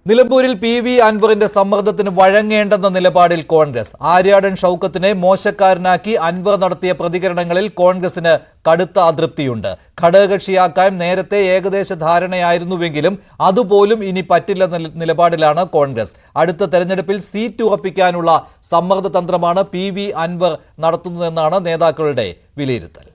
നിലമ്പൂരിൽ പി.വി. അൻവറിന്റെ സമ്മർദ്ദത്തിന് വഴങ്ങേണ്ടെന്ന നിലപാടിൽ കോൺഗ്രസ്. ആര്യാടൻ ഷൌക്കത്തിനെ മോശക്കാരനാക്കി അൻവർ നടത്തിയ പ്രതികരണങ്ങളിൽ കോൺഗ്രസിന് കടുത്ത അതൃപ്തിയുണ്ട്. ഘടകകക്ഷിയാക്കാൻ നേരത്തെ ഏകദേശ ധാരണയായിരുന്നുവെങ്കിലും അതുപോലും ഇനി പറ്റില്ലെന്ന നിലപാടിലാണ് കോൺഗ്രസ്. അടുത്ത തെരഞ്ഞെടുപ്പിൽ സീറ്റ് ഉറപ്പിക്കാനുള്ള സമ്മർദ്ദ തന്ത്രമാണ് പി.വി. അൻവർ നടത്തുന്നതെന്നാണ് നേതാക്കളുടെ വിലയിരുത്തൽ.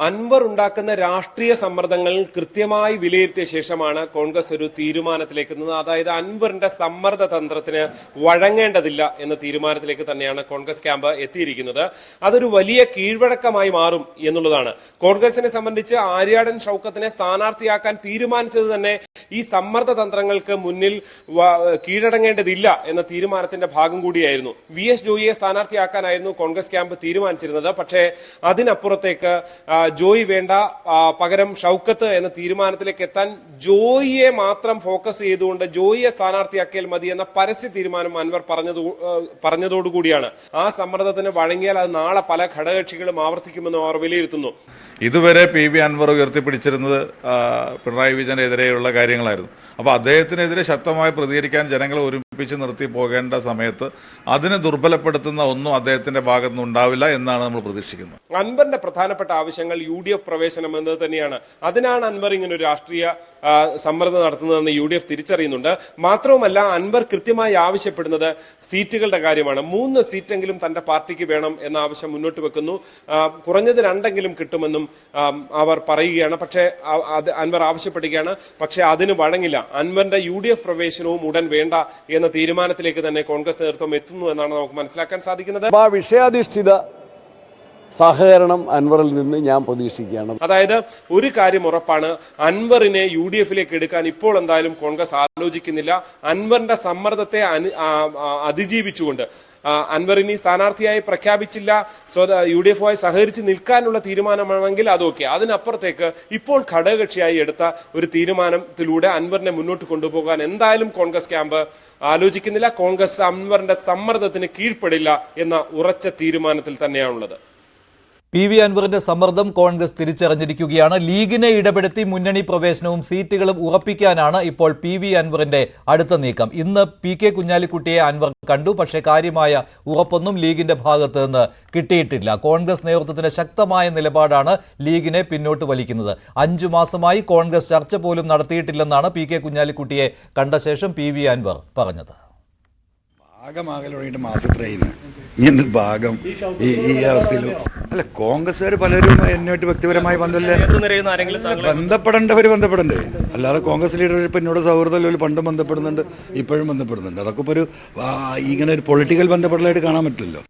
അൻവർ ഉണ്ടാക്കുന്ന രാഷ്ട്രീയ സമ്മർദ്ദങ്ങൾ കൃത്യമായി വിലയിരുത്തിയ ശേഷമാണ് കോൺഗ്രസ് ഒരു തീരുമാനത്തിലേക്ക് എത്തുന്നത്. അതായത് അൻവറിന്റെ സമ്മർദ്ദ തന്ത്രത്തിന് വഴങ്ങേണ്ടതില്ല എന്ന തീരുമാനത്തിലേക്ക് തന്നെയാണ് കോൺഗ്രസ് ക്യാമ്പ് എത്തിയിരിക്കുന്നത്. അതൊരു വലിയ കീഴ്വഴക്കമായി മാറും എന്നുള്ളതാണ്. കോൺഗ്രസിനെ സംബന്ധിച്ച് ആര്യാടൻ ഷൌക്കത്തിനെ സ്ഥാനാർത്ഥിയാക്കാൻ തീരുമാനിച്ചത് തന്നെ ഈ സമ്മർദ്ദ തന്ത്രങ്ങൾക്ക് മുന്നിൽ കീഴടങ്ങേണ്ടതില്ല എന്ന തീരുമാനത്തിന്റെ ഭാഗം കൂടിയായിരുന്നു. വി.എസ്. ജോയിയെ സ്ഥാനാർത്ഥിയാക്കാനായിരുന്നു കോൺഗ്രസ് ക്യാമ്പ് തീരുമാനിച്ചിരുന്നത്. പക്ഷേ അതിനപ്പുറത്തേക്ക് ജോയി വേണ്ട, പകരം ഷൌക്കത്ത് എന്ന തീരുമാനത്തിലേക്ക് എത്താൻ ജോയിയെ മാത്രം ഫോക്കസ് ചെയ്തുകൊണ്ട് ജോയിയെ സ്ഥാനാർത്ഥിയാക്കിയാൽ മതി എന്ന പരസ്യ തീരുമാനം അൻവർ പറഞ്ഞതോടുകൂടിയാണ് ആ സമ്മർദ്ദത്തിന് വഴങ്ങിയാൽ അത് നാളെ പല ഘടകകക്ഷികളും ആവർത്തിക്കുമെന്ന് അവർ വിലയിരുത്തുന്നു. ഇതുവരെ പി.വി. അൻവർ ഉയർത്തിപ്പിടിച്ചിരുന്നത് പിണറായി വിജയനെതിരെയുള്ള കാര്യങ്ങളായിരുന്നു. അപ്പോൾ അദ്ദേഹത്തിനെതിരെ ശക്തമായി പ്രതികരിക്കാൻ ജനങ്ങളെ ഒരുമിപ്പിച്ച് നിർത്തി പോകേണ്ട സമയത്ത് അതിനെ ദുർബലപ്പെടുത്തുന്ന ഒന്നും അദ്ദേഹത്തിന്റെ ഭാഗത്തുനിന്ന് ഉണ്ടാവില്ല എന്നാണ് നമ്മൾ പ്രതീക്ഷിക്കുന്നത്. അൻവറിന്റെ പ്രധാനപ്പെട്ട ആവശ്യങ്ങൾ UDF പ്രവേശനം എന്നത് തന്നെയാണ്. അതിനാണ് അൻവർ ഇങ്ങനെ ഒരു രാഷ്ട്രീയ സമ്മർദ്ദം നടത്തുന്നതെന്ന് UDF തിരിച്ചറിയുന്നുണ്ട്. മാത്രവുമല്ല, അൻവർ കൃത്യമായി ആവശ്യപ്പെടുന്നത് സീറ്റുകളുടെ കാര്യമാണ്. 3 സീറ്റെങ്കിലും തന്റെ പാർട്ടിക്ക് വേണം എന്ന ആവശ്യം മുന്നോട്ട് വെക്കുന്നു. കുറഞ്ഞത് 2 കിട്ടുമെന്നും അവർ പറയുകയാണ്. പക്ഷേ അൻവർ ആവശ്യപ്പെടുകയാണ്. പക്ഷേ അതിന് വഴങ്ങില്ല. അൻവറിന്റെ UDF പ്രവേശനവും ഉടൻ വേണ്ട എന്ന തീരുമാനത്തിലേക്ക് തന്നെ കോൺഗ്രസ് നേതൃത്വം എത്തുന്നു എന്നാണ് നമുക്ക് മനസ്സിലാക്കാൻ സാധിക്കുന്നത്. വിഷയാധിഷ്ഠിത സഹകരണം അൻവറിൽ നിന്ന് ഞാൻ പ്രതീക്ഷിക്കുകയാണ്. അതായത് ഒരു കാര്യം ഉറപ്പാണ്, അൻവറിനെ UDFിലേക്ക് എടുക്കാൻ ഇപ്പോൾ എന്തായാലും കോൺഗ്രസ് ആലോചിക്കുന്നില്ല. അൻവറിന്റെ സമ്മർദ്ദത്തെ അതിജീവിച്ചുകൊണ്ട് അൻവറിനെ സ്ഥാനാർത്ഥിയായി പ്രഖ്യാപിച്ചില്ല, UDFുമായി സഹകരിച്ച് നിൽക്കാനുള്ള തീരുമാനമാണെങ്കിൽ അതൊക്കെ. അതിനപ്പുറത്തേക്ക് ഇപ്പോൾ ഘടകകക്ഷിയായി എടുത്ത ഒരു തീരുമാനത്തിലൂടെ അൻവറിനെ മുന്നോട്ട് കൊണ്ടുപോകാൻ എന്തായാലും കോൺഗ്രസ് ക്യാമ്പ് ആലോചിക്കുന്നില്ല. കോൺഗ്രസ് അൻവറിന്റെ സമ്മർദ്ദത്തിന് കീഴ്പ്പെടില്ല എന്ന ഉറച്ച തീരുമാനത്തിൽ തന്നെയാണുള്ളത്. പി.വി. അൻവറിന്റെ സമ്മർദ്ദം കോൺഗ്രസ് തിരിച്ചറിഞ്ഞിരിക്കുകയാണ്. ലീഗിനെ ഇടപെടുത്തി മുന്നണി പ്രവേശനവും സീറ്റുകളും ഉറപ്പിക്കാനാണ് ഇപ്പോൾ പി.വി. അൻവറിന്റെ അടുത്ത നീക്കം. ഇന്ന് P.K. കുഞ്ഞാലിക്കുട്ടിയെ അൻവർ കണ്ടു. പക്ഷേ കാര്യമായ ഉറപ്പൊന്നും ലീഗിന്റെ ഭാഗത്ത് നിന്ന് കിട്ടിയിട്ടില്ല. കോൺഗ്രസ് നേതൃത്വത്തിന്റെ ശക്തമായ നിലപാടാണ് ലീഗിനെ പിന്നോട്ട് വലിക്കുന്നത്. 5 മാസമായി കോൺഗ്രസ് ചർച്ച പോലും നടത്തിയിട്ടില്ലെന്നാണ് P.K. കുഞ്ഞാലിക്കുട്ടിയെ കണ്ട ശേഷം പി.വി. അൻവർ പറഞ്ഞത്. ഭാഗമാകലോട്ട് മാസത്രയിന്ന് എന്ത് ഭാഗം ഈ അവസ്ഥയിലും അല്ല, കോൺഗ്രസ്സുകാർ പലരും എന്നോട്ട് വ്യക്തിപരമായി ബന്ധപ്പെടേണ്ടേ. അല്ലാതെ കോൺഗ്രസ് ലീഡർഷിപ്പ് എന്നോട് സൗഹൃദം പണ്ടും ബന്ധപ്പെടുന്നുണ്ട്, ഇപ്പോഴും ബന്ധപ്പെടുന്നുണ്ട്. അതൊക്കെ ഇപ്പോൾ ഇങ്ങനെ ഒരു പൊളിറ്റിക്കൽ ബന്ധപ്പെടലായിട്ട് കാണാൻ പറ്റില്ലല്ലോ.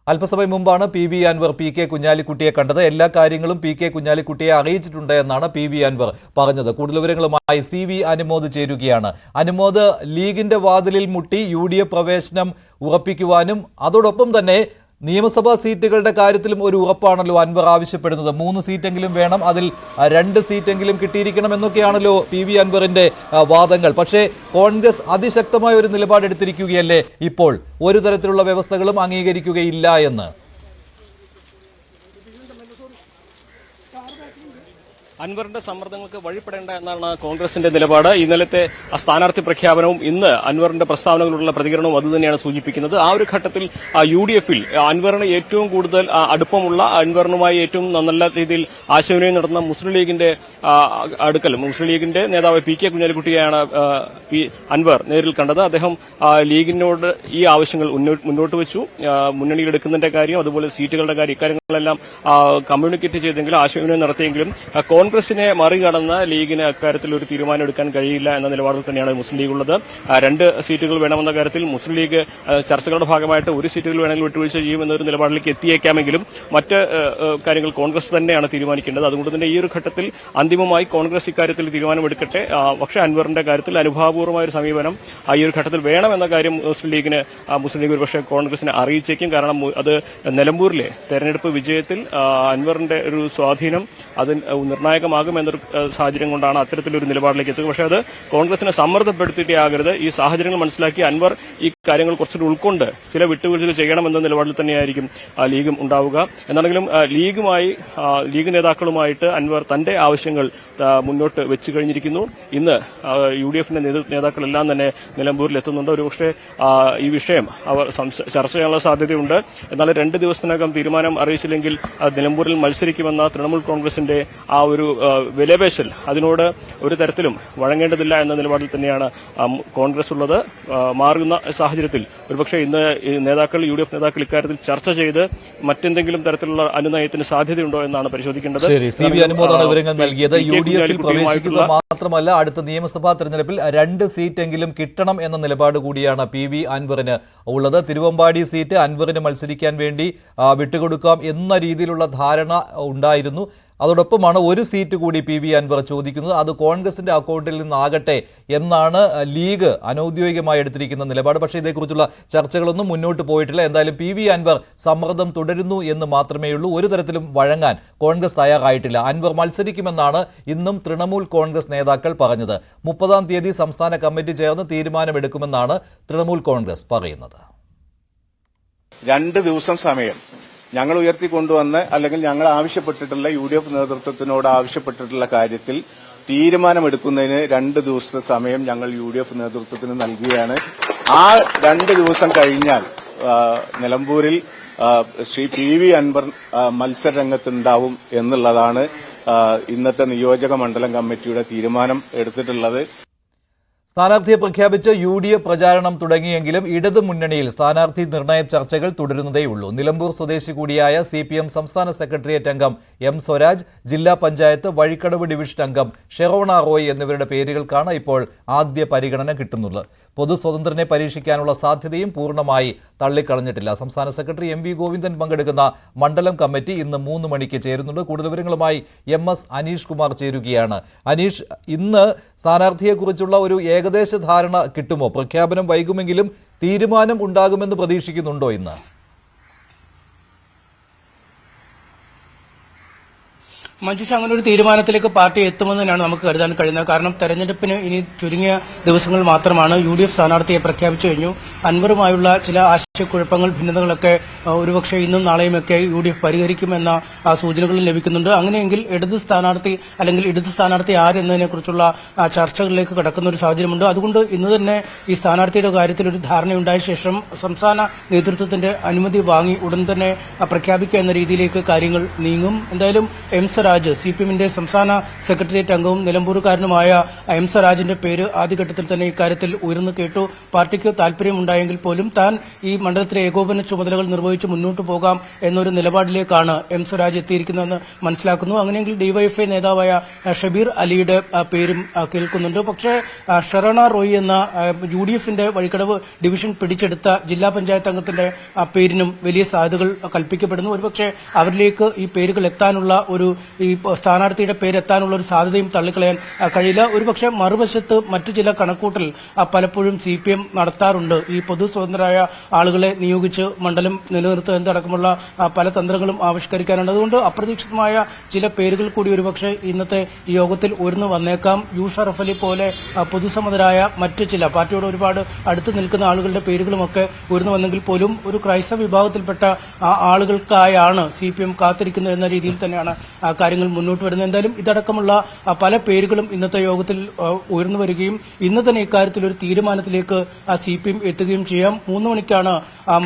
അല്പസമയം മുമ്പാണ് പി.വി. അൻവർ P.K. കുഞ്ഞാലിക്കുട്ടിയെ കണ്ടത്. എല്ലാ കാര്യങ്ങളും P.K. കുഞ്ഞാലിക്കുട്ടിയെ അറിയിച്ചിട്ടുണ്ട് എന്നാണ് പി.വി. അൻവർ പറഞ്ഞത്. കൂടുതൽ വിവരങ്ങളുമായി C.V. അനുമോദ് ചേരുകയാണ്. അനുമോദ്, ലീഗിന്റെ വാതിലിൽ മുട്ടി UDF പ്രവേശനം ഉറപ്പിക്കുവാനും അതോടൊപ്പം തന്നെ നിയമസഭാ സീറ്റുകളുടെ കാര്യത്തിലും ഒരു ഉറപ്പാണല്ലോ അൻവർ ആവശ്യപ്പെടുന്നത്. 3 സീറ്റെങ്കിലും വേണം, അതിൽ 2 സീറ്റെങ്കിലും കിട്ടിയിരിക്കണം എന്നൊക്കെയാണല്ലോ പി.വി. അൻവറിന്റെ വാദങ്ങൾ. പക്ഷേ കോൺഗ്രസ് അതിശക്തമായ ഒരു നിലപാടെടുത്തിരിക്കുകയല്ലേ ഇപ്പോൾ, ഒരു തരത്തിലുള്ള വ്യവസ്ഥകളും അംഗീകരിക്കുകയില്ല എന്ന്. അൻവറിന്റെ സമ്മർദ്ദങ്ങൾക്ക് വഴിപ്പെടേണ്ട എന്നാണ് കോൺഗ്രസിന്റെ നിലപാട്. ഇന്നലത്തെ സ്ഥാനാർത്ഥി പ്രഖ്യാപനവും ഇന്ന് അൻവറിന്റെ പ്രസ്താവനകളുള്ള പ്രതികരണവും അതുതന്നെയാണ് സൂചിപ്പിക്കുന്നത്. ആ ഒരു ഘട്ടത്തിൽ UDFിൽ അൻവറിന് ഏറ്റവും കൂടുതൽ അടുപ്പമുള്ള, അൻവറിനുമായി ഏറ്റവും നല്ല രീതിയിൽ ആശയവിനിമയം നടത്തുന്ന മുസ്ലിം ലീഗിന്റെ മുസ്ലിം ലീഗിന്റെ നേതാവ് P.K. കുഞ്ഞാലിക്കുട്ടിയെയാണ് അൻവർ നേരിൽ കണ്ടത്. അദ്ദേഹം ലീഗിനോട് ഈ ആവശ്യങ്ങൾ മുന്നോട്ട് വെച്ചു. മുന്നണിയിലെടുക്കുന്നതിന്റെ കാര്യം, അതുപോലെ സീറ്റുകളുടെ കാര്യം, ഇക്കാര്യങ്ങളെല്ലാം കമ്മ്യൂണിക്കേറ്റ് ചെയ്തെങ്കിലും ആശയവിനിമയം നടത്തിയെങ്കിലും കോൺഗ്രസിനെ മറികടന്ന് ലീഗിന് അക്കാര്യത്തിൽ ഒരു തീരുമാനം എടുക്കാൻ കഴിയില്ല എന്ന നിലപാടിൽ തന്നെയാണ് മുസ്ലിം ലീഗ് ഉള്ളത്. 2 സീറ്റുകൾ വേണമെന്ന കാര്യത്തിൽ മുസ്ലിം ലീഗ് ചർച്ചകളുടെ ഭാഗമായിട്ട് 1 സീറ്റുകൾ വേണമെങ്കിൽ വിട്ടുവീഴ്ച ചെയ്യുമെന്നൊരു നിലപാടിലേക്ക് എത്തിയേക്കാമെങ്കിലും മറ്റ് കാര്യങ്ങൾ കോൺഗ്രസ് തന്നെയാണ് തീരുമാനിക്കേണ്ടത്. അതുകൊണ്ട് തന്നെ ഈ ഒരു ഘട്ടത്തിൽ അന്തിമമായി കോൺഗ്രസ് ഇക്കാര്യത്തിൽ തീരുമാനമെടുക്കട്ടെ. പക്ഷേ അൻവറിന്റെ കാര്യത്തിൽ അനുഭാവപൂർവമായ ഒരു സമീപനം ഈ ഒരു ഘട്ടത്തിൽ വേണമെന്ന കാര്യം മുസ്ലിം ലീഗ് ഒരുപക്ഷെ കോൺഗ്രസിനെ അറിയിച്ചേക്കും. കാരണം അത് നിലമ്പൂരിലെ തെരഞ്ഞെടുപ്പ് വിജയത്തിൽ അൻവറിന്റെ ഒരു സ്വാധീനം അത് നിർണായക നിർണായകമാകുമെന്നൊരു സാഹചര്യം കൊണ്ടാണ് അത്തരത്തിലൊരു നിലപാടിലേക്ക് എത്തുക. പക്ഷേ അത് കോൺഗ്രസിനെ സമ്മർദ്ദപ്പെടുത്തിയിട്ടേ ആകരുത്. ഈ സാഹചര്യങ്ങൾ മനസ്സിലാക്കി അൻവർ ഈ കാര്യങ്ങൾ കുറച്ചുകൂടി ഉൾക്കൊണ്ട് ചില വിട്ടുവീഴ്ചകൾ ചെയ്യണമെന്ന നിലപാടിൽ തന്നെയായിരിക്കും ലീഗും ഉണ്ടാവുക. എന്നാണെങ്കിലും ലീഗ് നേതാക്കളുമായിട്ട് അൻവർ തന്റെ ആവശ്യങ്ങൾ മുന്നോട്ട് വെച്ചു കഴിഞ്ഞിരിക്കുന്നു. ഇന്ന് UDFന്റെ നേതാക്കളെല്ലാം തന്നെ നിലമ്പൂരിൽ എത്തുന്നുണ്ട്. ഒരുപക്ഷെ ഈ വിഷയം അവർ ചർച്ച ചെയ്യാനുള്ള സാധ്യതയുണ്ട്. എന്നാൽ 2 ദിവസത്തിനകം തീരുമാനം അറിയിച്ചില്ലെങ്കിൽ നിലമ്പൂരിൽ മത്സരിക്കുമെന്ന തൃണമൂൽ കോൺഗ്രസിന്റെ ആ ഒരു വിലപേശൽ അതിനോട് ഒരു തരത്തിലും വഴങ്ങേണ്ടതില്ല എന്ന നിലപാടിൽ തന്നെയാണ് കോൺഗ്രസ് ഉള്ളത്. മാറുന്ന സാഹചര്യത്തിൽ ഒരുപക്ഷെ ഇന്ന് UDF നേതാക്കൾ ഇക്കാര്യത്തിൽ ചർച്ച ചെയ്ത് മറ്റെന്തെങ്കിലും തരത്തിലുള്ള അനുനയത്തിന് സാധ്യതയുണ്ടോ എന്നാണ് പരിശോധിക്കേണ്ടത്. CV അനുമോദാണ് വിവരങ്ങൾ നൽകിയത്. UDFിൽ പ്രവേശിക്കുക മാത്രമല്ല അടുത്ത നിയമസഭാ തെരഞ്ഞെടുപ്പിൽ 2 സീറ്റെങ്കിലും കിട്ടണം എന്ന നിലപാട് കൂടിയാണ് PV അൻവറിന് ഉള്ളത്. തിരുവമ്പാടി സീറ്റ് അൻവറിന് മത്സരിക്കാൻ വേണ്ടി വിട്ടുകൊടുക്കാം എന്ന രീതിയിലുള്ള ധാരണ ഉണ്ടായിരുന്നു. അതോടൊപ്പമാണ് ഒരു സീറ്റ് കൂടി PV അൻവർ ചോദിക്കുന്നത്. അത് കോൺഗ്രസിന്റെ അക്കൗണ്ടിൽ നിന്നാകട്ടെ എന്നാണ് ലീഗ് അനൌദ്യോഗികമായി എടുത്തിരിക്കുന്ന നിലപാട്. പക്ഷേ ഇതേക്കുറിച്ചുള്ള ചർച്ചകളൊന്നും മുന്നോട്ട് പോയിട്ടില്ല. എന്തായാലും PV അൻവർ സമ്മർദ്ദം തുടരുന്നു എന്ന് മാത്രമേ ഉള്ളൂ. ഒരു തരത്തിലും വഴങ്ങാൻ കോൺഗ്രസ് തയ്യാറായിട്ടില്ല. അൻവർ മത്സരിക്കുമെന്നാണ് ഇന്നും തൃണമൂൽ കോൺഗ്രസ് നേതാക്കൾ പറഞ്ഞത്. 30-ാം തീയതി സംസ്ഥാന കമ്മിറ്റി ചേർന്ന് തീരുമാനമെടുക്കുമെന്നാണ് തൃണമൂൽ കോൺഗ്രസ് പറയുന്നത്. 2 ദിവസം സമയം ഞങ്ങൾ ഉയർത്തിക്കൊണ്ടുവന്ന് അല്ലെങ്കിൽ ഞങ്ങൾ ആവശ്യപ്പെട്ടിട്ടുള്ള UDF നേതൃത്വത്തിനോട് ആവശ്യപ്പെട്ടിട്ടുള്ള കാര്യത്തിൽ തീരുമാനമെടുക്കുന്നതിന് 2 ദിവസത്തെ സമയം ഞങ്ങൾ UDF നേതൃത്വത്തിന് നൽകുകയാണ്. ആ 2 ദിവസം കഴിഞ്ഞാൽ നിലമ്പൂരിൽ ശ്രീ PV അൻവർ മത്സരരംഗത്തുണ്ടാവും എന്നുള്ളതാണ് ഇന്നത്തെ നിയോജക മണ്ഡലം കമ്മിറ്റിയുടെ തീരുമാനം എടുത്തിട്ടുള്ളത്. സ്ഥാനാർത്ഥിയെ പ്രഖ്യാപിച്ച് UDF പ്രചാരണം തുടങ്ങിയെങ്കിലും ഇടതു മുന്നണിയിൽ സ്ഥാനാർത്ഥി നിർണയ ചർച്ചകൾ തുടരുന്നതേയുള്ളൂ. നിലമ്പൂർ സ്വദേശി കൂടിയായ CPM സംസ്ഥാന സെക്രട്ടേറിയറ്റ് അംഗം M. സ്വരാജ്, ജില്ലാ പഞ്ചായത്ത് വഴിക്കടവ് ഡിവിഷൻ അംഗം ഷെറോണ റോയ് എന്നിവരുടെ പേരുകൾക്കാണ് ഇപ്പോൾ ആദ്യ പരിഗണന കിട്ടുന്നത്. പൊതു സ്വതന്ത്രനെ പരീക്ഷിക്കാനുള്ള സാധ്യതയും പൂർണ്ണമായി തള്ളിക്കളഞ്ഞിട്ടില്ല. സംസ്ഥാന സെക്രട്ടറി MV ഗോവിന്ദൻ പങ്കെടുക്കുന്ന മണ്ഡലം കമ്മിറ്റി ഇന്ന് 3 മണിക്ക് ചേരുന്നുണ്ട്. കൂടുതൽ വിവരങ്ങളുമായി MS അനീഷ് കുമാർ ചേരുകയാണ്. അനീഷ്, ഇന്ന് സ്ഥാനാർത്ഥിയെക്കുറിച്ചുള്ള ഒരു ഏകദേശ ധാരണ കിട്ടുമോ? പ്രഖ്യാപനം വൈകുമെങ്കിലും തീരുമാനം ഉണ്ടാകുമെന്ന് പ്രതീക്ഷിക്കുന്നുണ്ടോ ഇന്ന്? മഞ്ജുഷ, അങ്ങനെ ഒരു തീരുമാനത്തിലേക്ക് പാർട്ടി എത്തുമെന്ന് തന്നെയാണ് നമുക്ക് കരുതാൻ കഴിയുന്നത്. കാരണം തെരഞ്ഞെടുപ്പിന് ഇനി ചുരുങ്ങിയ ദിവസങ്ങൾ മാത്രമാണ്. UDF സ്ഥാനാർത്ഥിയെ പ്രഖ്യാപിച്ചു കഴിഞ്ഞു. അൻവറുമായുള്ള ചില ആശയക്കുഴപ്പങ്ങൾ, ഭിന്നതകളൊക്കെ ഒരുപക്ഷെ ഇന്നും നാളെയുമൊക്കെ UDF പരിഹരിക്കുമെന്ന സൂചനകളും ലഭിക്കുന്നുണ്ട്. അങ്ങനെയെങ്കിൽ ഇടത് സ്ഥാനാർത്ഥി ആരെന്നതിനെക്കുറിച്ചുള്ള ചർച്ചകളിലേക്ക് കടക്കുന്ന ഒരു സാഹചര്യമുണ്ട്. അതുകൊണ്ട് ഇന്ന് തന്നെ ഈ സ്ഥാനാർത്ഥിയുടെ കാര്യത്തിൽ ഒരു ധാരണയുണ്ടായ ശേഷം സംസ്ഥാന നേതൃത്വത്തിന്റെ അനുമതി വാങ്ങി ഉടൻ തന്നെ പ്രഖ്യാപിക്കുക എന്ന രീതിയിലേക്ക് കാര്യങ്ങൾ നീങ്ങും. എന്തായാലും M. സ്വരാജ്, CPMന്റെ സംസ്ഥാന സെക്രട്ടേറിയറ്റ് അംഗവും നിലമ്പൂരുകാരനുമായ M. സ്വരാജിന്റെ പേര് ആദ്യഘട്ടത്തിൽ തന്നെ ഇക്കാര്യത്തിൽ ഉയർന്നു കേട്ടു. പാർട്ടിക്ക് താൽപര്യമുണ്ടായെങ്കിൽ പോലും താൻ ഈ മണ്ഡലത്തിലെ ഏകോപന ചുമതലകൾ നിർവഹിച്ച് മുന്നോട്ട് പോകാം എന്നൊരു നിലപാടിലേക്കാണ് M. സ്വരാജ് എത്തിയിരിക്കുന്നതെന്ന് മനസ്സിലാക്കുന്നു. അങ്ങനെയെങ്കിൽ DYFI നേതാവായ ഷബീർ അലിയുടെ പേരും കേൾക്കുന്നുണ്ട്. പക്ഷേ ഷെറോണ റോയ് എന്ന UDFന്റെ വഴിക്കടവ് ഡിവിഷൻ പിടിച്ചെടുത്ത ജില്ലാ പഞ്ചായത്ത് അംഗത്തിന്റെ പേരിനും വലിയ സാധ്യതകൾ കൽപ്പിക്കപ്പെടുന്നു. ഒരുപക്ഷെ അവരിലേക്ക് ഈ പേരുകൾ എത്താനുള്ള ഈ സ്ഥാനാർത്ഥിയുടെ പേരെത്താനുള്ള ഒരു സാധ്യതയും തള്ളിക്കളയാൻ കഴിയില്ല. ഒരുപക്ഷെ മറുവശത്ത് മറ്റു ചില കണക്കൂട്ടൽ പലപ്പോഴും CPM നടത്താറുണ്ട്. ഈ പൊതു സ്വതന്ത്രരായ ആളുകളെ നിയോഗിച്ച് മണ്ഡലം നിലനിർത്തുക എന്നതടക്കമുള്ള പല തന്ത്രങ്ങളും ആവിഷ്കരിക്കാനുണ്ട്. അതുകൊണ്ട് അപ്രതീക്ഷിതമായ ചില പേരുകൾ കൂടി ഒരുപക്ഷെ ഇന്നത്തെ ഈ യോഗത്തിൽ ഉയർന്നു വന്നേക്കാം. U. ഷറഫ് അലി പോലെ പൊതുസമ്മതരായ മറ്റു ചില പാർട്ടിയോട് ഒരുപാട് അടുത്ത് നിൽക്കുന്ന ആളുകളുടെ പേരുകളുമൊക്കെ ഉയർന്നു വന്നെങ്കിൽ പോലും ഒരു ക്രൈസ്തവ വിഭാഗത്തിൽപ്പെട്ട ആളുകൾക്കായാണ് CPM കാത്തിരിക്കുന്നത് എന്ന രീതിയിൽ തന്നെയാണ് കാര്യങ്ങൾ മുന്നോട്ട് വരുന്നത്. എന്തായാലും ഇതടക്കമുള്ള പല പേരുകളും ഇന്നത്തെ യോഗത്തിൽ ഉയർന്നു വരികയും ഇന്ന് തന്നെ ഇക്കാര്യത്തിൽ ഒരു തീരുമാനത്തിലേക്ക് CPM എത്തുകയും ചെയ്യാം. 3 മണിക്കാണ്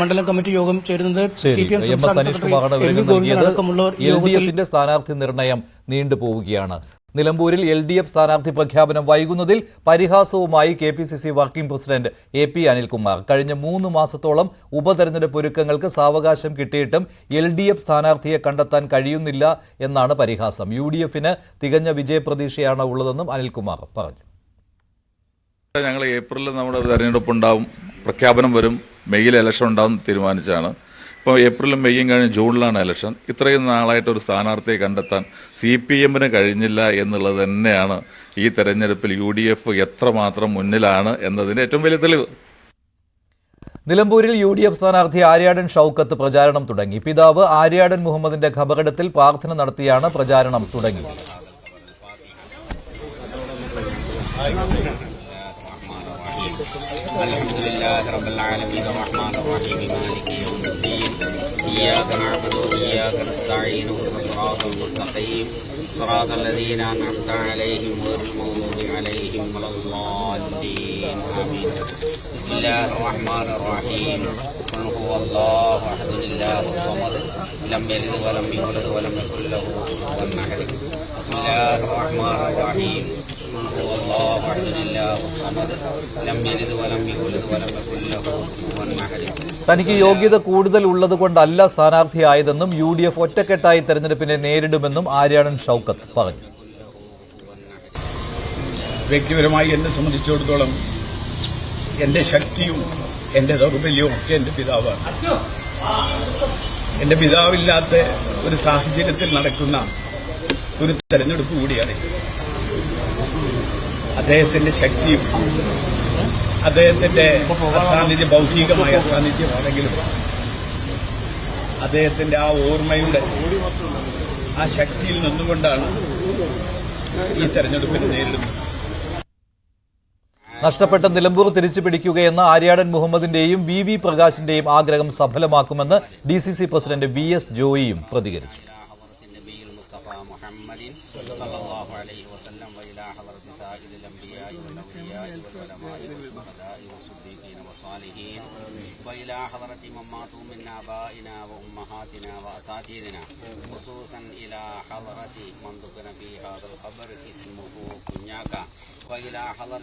മണ്ഡലം കമ്മിറ്റി യോഗം ചേരുന്നത്. CPM സംസ്ഥാന സെക്രട്ടറി MV ഗോവിന്ദൻ അടക്കമുള്ളവർ യോഗത്തിൽ സ്ഥാനാർത്ഥി നിർണയം നീണ്ടുപോവുകയാണ്. നിലമ്പൂരിൽ LDF സ്ഥാനാർത്ഥി പ്രഖ്യാപനം വൈകുന്നതിൽ പരിഹാസവുമായി KPCC working president AP Anilkumar. കഴിഞ്ഞ 3 മാസത്തോളം ഉപതെരഞ്ഞെടുപ്പ് ഒരുക്കങ്ങൾക്ക് സാവകാശം കിട്ടിയിട്ടും LDF സ്ഥാനാർത്ഥിയെ കണ്ടെത്താൻ കഴിയുന്നില്ല എന്നാണ് പരിഹാസം. UDFന് തികഞ്ഞ വിജയപ്രതീക്ഷയാണ് ഉള്ളതെന്നും അനിൽകുമാർ പറഞ്ഞു. ഞങ്ങൾ ഏപ്രിലിൽ നമ്മുടെ തെരഞ്ഞെടുപ്പ് ഉണ്ടാവും, പ്രഖ്യാപനം വരും, മെയ്യിൽ ഇലക്ഷൻ ഉണ്ടാവും തീരുമാനിച്ചാണ്. ഇപ്പോൾ ഏപ്രിലും മെയ്യും കഴിഞ്ഞ് ജൂണിലാണ് ഇലക്ഷൻ. ഇത്രയും നാളായിട്ട് ഒരു സ്ഥാനാർത്ഥിയെ കണ്ടെത്താൻ CPMന് കഴിഞ്ഞില്ല എന്നുള്ളത് തന്നെയാണ് ഈ തെരഞ്ഞെടുപ്പിൽ UDF എത്രമാത്രം മുന്നിലാണ് എന്നതിന്റെ ഏറ്റവും വലിയ തെളിവ്. നിലമ്പൂരിൽ UDF സ്ഥാനാർത്ഥി ആര്യാടൻ ഷൌക്കത്ത് പ്രചാരണം തുടങ്ങി. പിതാവ് ആര്യാടൻ മുഹമ്മദിന്റെ ഖബറിടത്തിൽ പ്രാർത്ഥന നടത്തിയാണ് പ്രചാരണം തുടങ്ങിയത്. الحمد لله رب العالمين الرحمن الرحيم مالك يوم الدين إياك نعبد وإياك نستعين اهدنا الصراط المستقيم صراط الذين أنعمت عليهم غير المغضوب عليهم ولا الضالين آمين بسم الله الرحمن الرحيم قل هو الله أحد الله الصمد لم يلد ولم يولد ولم يكن له كفوا أحد بسم الله الرحمن الرحيم قل هو الله أحد الله الصمد لم يلد ولم يولد ولم يكن له كفوا أحد തനിക്ക് യോഗ്യത കൂടുതൽ ഉള്ളതുകൊണ്ടല്ല സ്ഥാനാർത്ഥിയായതെന്നും UDF ഒറ്റക്കെട്ടായി തെരഞ്ഞെടുപ്പിനെ നേരിടുമെന്നും ആര്യാടൻ ഷൌക്കത്ത് പറഞ്ഞു. വ്യക്തിപരമായി എന്നെ സംബന്ധിച്ചിടത്തോളം എന്റെ ശക്തിയും എന്റെ ദൗർബല്യവും ഒക്കെ എന്റെ പിതാവാണ്. എന്റെ പിതാവില്ലാത്ത ഒരു സാഹചര്യത്തിൽ നടക്കുന്ന ഒരു തെരഞ്ഞെടുപ്പ് കൂടിയാണ്. അദ്ദേഹത്തിന്റെ ശക്തിയും അദ്ദേഹത്തിന്റെ അസാന്നിധ്യം ഭൗതികമായ അസാന്നിധ്യമാണെങ്കിലും അദ്ദേഹത്തിന്റെ ആ ഓർമ്മയുടെ ആ ശക്തിയിൽ നിന്നുകൊണ്ടാണ് ഈ തെരഞ്ഞെടുപ്പിനെ നേരിടുന്നത്. നഷ്ടപ്പെട്ട നിലമ്പൂർ തിരിച്ചു പിടിക്കുകയെന്ന ആര്യാടൻ മുഹമ്മദിന്റെയും VV പ്രകാശിന്റെയും ആഗ്രഹം സഫലമാക്കുമെന്ന് DCC പ്രസിഡന്റ് VS ജോയിയും പ്രതികരിച്ചു. وإلى حضرة من ماتوا من آبائنا وأمهاتنا وأساتذتنا خصوصا إلى حضرة من دفن في هذا القبر اسمه كنياكا وإلى حضرة